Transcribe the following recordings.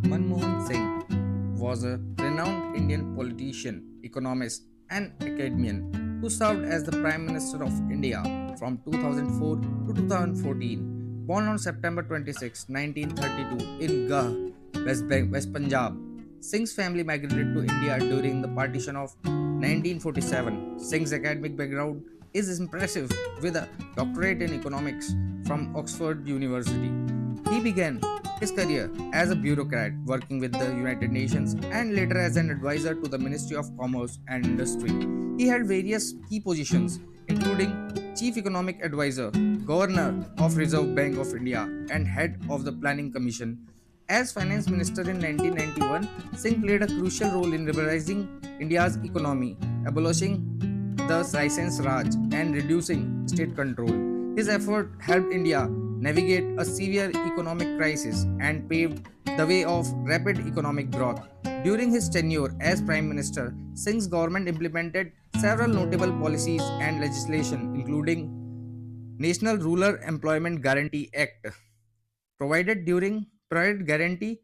Manmohan Singh was a renowned Indian politician, economist, and academician who served as the Prime Minister of India from 2004 to 2014. Born on September 26, 1932, in Gah, West Punjab, Singh's family migrated to India during the partition of 1947. Singh's academic background is impressive with a doctorate in economics from Oxford University. He began his career as a bureaucrat working with the United Nations and later as an advisor to the Ministry of Commerce and Industry. He held various key positions, including Chief Economic Advisor, Governor of Reserve Bank of India, and Head of the Planning Commission. As Finance Minister in 1991, Singh played a crucial role in liberalizing India's economy, abolishing the License Raj, and reducing state control. His effort helped India navigate a severe economic crisis and paved the way of rapid economic growth. During his tenure as Prime Minister, Singh's government implemented several notable policies and legislation, including National Rural Employment Guarantee Act, provided guarantee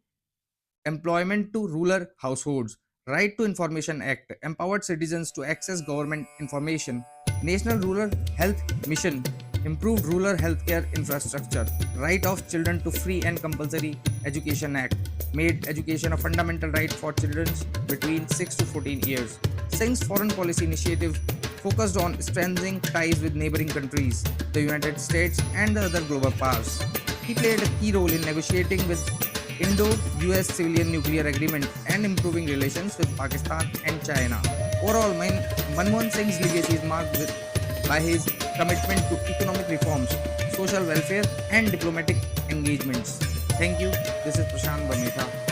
employment to rural households, Right to Information Act, empowered citizens to access government information, National Rural Health Mission, improved rural healthcare infrastructure, Right of Children to Free and Compulsory Education Act, made education a fundamental right for children between 6 to 14 years. Singh's foreign policy initiative focused on strengthening ties with neighboring countries, the United States, and the other global powers. He played a key role in negotiating with Indo-US civilian nuclear agreement and improving relations with Pakistan and China. Overall, Manmohan Singh's legacy is marked by his commitment to economic reforms, social welfare, and diplomatic engagements. Thank you. This is Prashant Bametha.